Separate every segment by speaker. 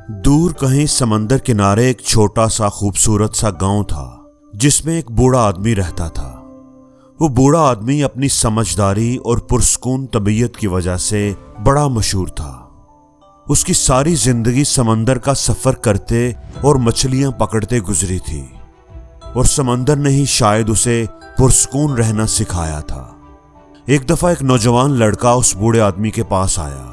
Speaker 1: دور کہیں سمندر کنارے ایک چھوٹا سا خوبصورت سا گاؤں تھا جس میں ایک بوڑھا آدمی رہتا تھا۔ وہ بوڑھا آدمی اپنی سمجھداری اور پرسکون طبیعت کی وجہ سے بڑا مشہور تھا۔ اس کی ساری زندگی سمندر کا سفر کرتے اور مچھلیاں پکڑتے گزری تھی، اور سمندر نے ہی شاید اسے پرسکون رہنا سکھایا تھا۔ ایک دفعہ ایک نوجوان لڑکا اس بوڑھے آدمی کے پاس آیا۔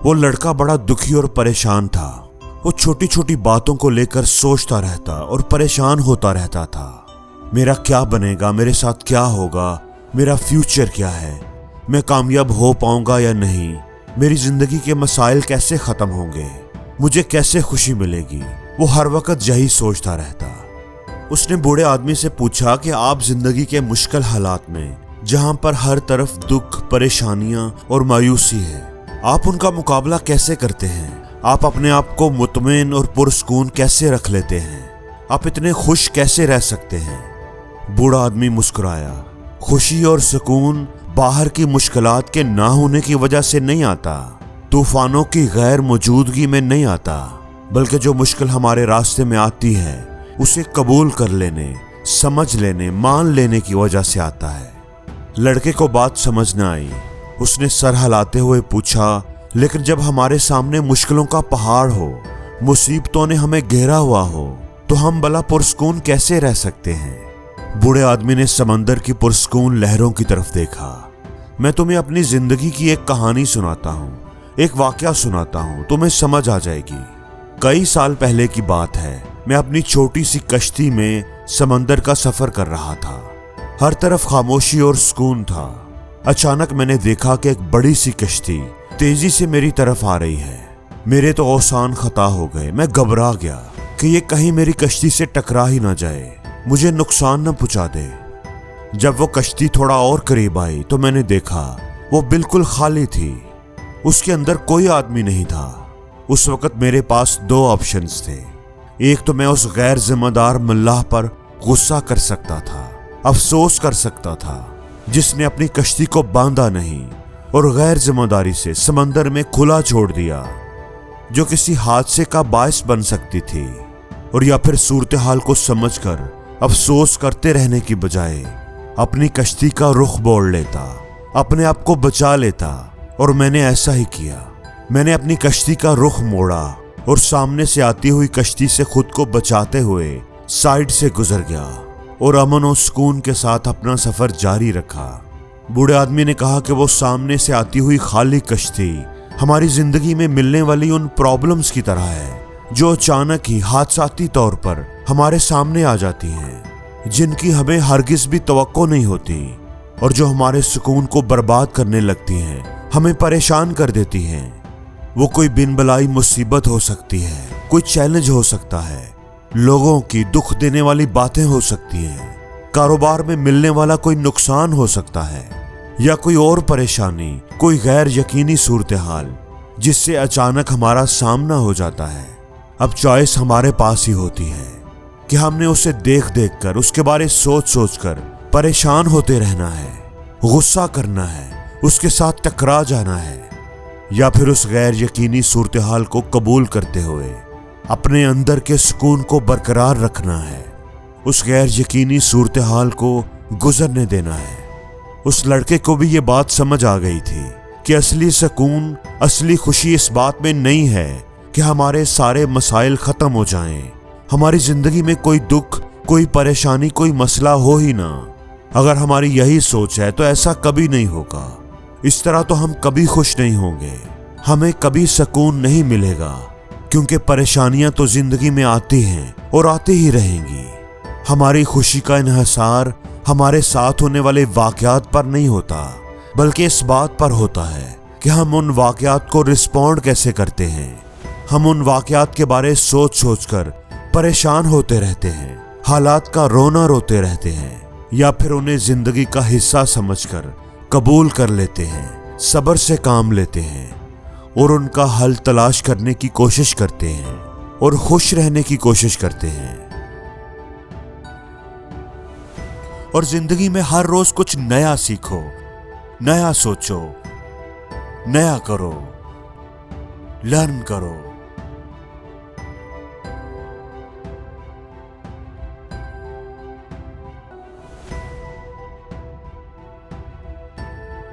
Speaker 1: وہ لڑکا بڑا دکھی اور پریشان تھا۔ وہ چھوٹی چھوٹی باتوں کو لے کر سوچتا رہتا اور پریشان ہوتا رہتا تھا۔ میرا کیا بنے گا؟ میرے ساتھ کیا ہوگا؟ میرا فیوچر کیا ہے؟ میں کامیاب ہو پاؤں گا یا نہیں؟ میری زندگی کے مسائل کیسے ختم ہوں گے؟ مجھے کیسے خوشی ملے گی؟ وہ ہر وقت یہی سوچتا رہتا۔ اس نے بوڑھے آدمی سے پوچھا کہ آپ زندگی کے مشکل حالات میں، جہاں پر ہر طرف دکھ، پریشانیاں اور مایوسی ہے، آپ ان کا مقابلہ کیسے کرتے ہیں؟ آپ اپنے آپ کو مطمئن اور پرسکون کیسے رکھ لیتے ہیں؟ آپ اتنے خوش کیسے رہ سکتے ہیں؟ بوڑھا آدمی مسکرایا۔ خوشی اور سکون باہر کی مشکلات کے نہ ہونے کی وجہ سے نہیں آتا، طوفانوں کی غیر موجودگی میں نہیں آتا، بلکہ جو مشکل ہمارے راستے میں آتی ہے اسے قبول کر لینے، سمجھ لینے، مان لینے کی وجہ سے آتا ہے۔ لڑکے کو بات سمجھ نہ آئی۔ اس نے سر ہلاتے ہوئے پوچھا، لیکن جب ہمارے سامنے مشکلوں کا پہاڑ ہو، مصیبتوں نے ہمیں گھیرا ہوا ہو، تو ہم بلا پرسکون کیسے رہ سکتے ہیں؟ بوڑھے آدمی نے سمندر کی پرسکون لہروں کی طرف دیکھا۔ میں تمہیں اپنی زندگی کی ایک کہانی سناتا ہوں، ایک واقعہ سناتا ہوں، تمہیں سمجھ آ جائے گی۔ کئی سال پہلے کی بات ہے، میں اپنی چھوٹی سی کشتی میں سمندر کا سفر کر رہا تھا۔ ہر طرف خاموشی اور سکون تھا۔ اچانک میں نے دیکھا کہ ایک بڑی سی کشتی تیزی سے میری طرف آ رہی ہے۔ میرے تو اوسان خطا ہو گئے۔ میں گھبرا گیا کہ یہ کہیں میری کشتی سے ٹکرا ہی نہ جائے، مجھے نقصان نہ پہنچا دے۔ جب وہ کشتی تھوڑا اور قریب آئی تو میں نے دیکھا وہ بالکل خالی تھی۔ اس کے اندر کوئی آدمی نہیں تھا۔ اس وقت میرے پاس دو آپشنز تھے۔ ایک تو میں اس غیر ذمہ دار ملاح پر غصہ کر سکتا تھا، افسوس کر سکتا تھا، جس نے اپنی کشتی کو باندھا نہیں اور غیر ذمہ داری سے سمندر میں کھلا چھوڑ دیا، جو کسی حادثے کا باعث بن سکتی تھی۔ اور یا پھر صورتحال کو سمجھ کر افسوس کرتے رہنے کی بجائے اپنی کشتی کا رخ موڑ لیتا، اپنے آپ کو بچا لیتا۔ اور میں نے ایسا ہی کیا۔ میں نے اپنی کشتی کا رخ موڑا اور سامنے سے آتی ہوئی کشتی سے خود کو بچاتے ہوئے سائیڈ سے گزر گیا اور امن و سکون کے ساتھ اپنا سفر جاری رکھا۔ بوڑھے آدمی نے کہا کہ وہ سامنے سے آتی ہوئی خالی کشتی ہماری زندگی میں ملنے والی ان پرابلمز کی طرح ہے جو اچانک ہی حادثاتی طور پر ہمارے سامنے آ جاتی ہیں، جن کی ہمیں ہرگز بھی توقع نہیں ہوتی، اور جو ہمارے سکون کو برباد کرنے لگتی ہیں، ہمیں پریشان کر دیتی ہیں۔ وہ کوئی بن بلائی مصیبت ہو سکتی ہے، کوئی چیلنج ہو سکتا ہے، لوگوں کی دکھ دینے والی باتیں ہو سکتی ہیں، کاروبار میں ملنے والا کوئی نقصان ہو سکتا ہے، یا کوئی اور پریشانی، کوئی غیر یقینی صورتحال جس سے اچانک ہمارا سامنا ہو جاتا ہے۔ اب چوائس ہمارے پاس ہی ہوتی ہے کہ ہم نے اسے دیکھ دیکھ کر، اس کے بارے سوچ سوچ کر پریشان ہوتے رہنا ہے، غصہ کرنا ہے، اس کے ساتھ ٹکرا جانا ہے، یا پھر اس غیر یقینی صورتحال کو قبول کرتے ہوئے اپنے اندر کے سکون کو برقرار رکھنا ہے، اس غیر یقینی صورتحال کو گزرنے دینا ہے۔ اس لڑکے کو بھی یہ بات سمجھ آ گئی تھی کہ اصلی سکون، اصلی خوشی اس بات میں نہیں ہے کہ ہمارے سارے مسائل ختم ہو جائیں، ہماری زندگی میں کوئی دکھ، کوئی پریشانی، کوئی مسئلہ ہو ہی نہ۔ اگر ہماری یہی سوچ ہے تو ایسا کبھی نہیں ہوگا۔ اس طرح تو ہم کبھی خوش نہیں ہوں گے، ہمیں کبھی سکون نہیں ملے گا، کیونکہ پریشانیاں تو زندگی میں آتی ہیں اور آتی ہی رہیں گی۔ ہماری خوشی کا انحصار ہمارے ساتھ ہونے والے واقعات پر نہیں ہوتا، بلکہ اس بات پر ہوتا ہے کہ ہم ان واقعات کو رسپونڈ کیسے کرتے ہیں۔ ہم ان واقعات کے بارے سوچ سوچ کر پریشان ہوتے رہتے ہیں، حالات کا رونا روتے رہتے ہیں، یا پھر انہیں زندگی کا حصہ سمجھ کر قبول کر لیتے ہیں، صبر سے کام لیتے ہیں، اور ان کا حل تلاش کرنے کی کوشش کرتے ہیں، اور خوش رہنے کی کوشش کرتے ہیں۔ اور زندگی میں ہر روز کچھ نیا سیکھو، نیا سوچو، نیا کرو، لرن کرو۔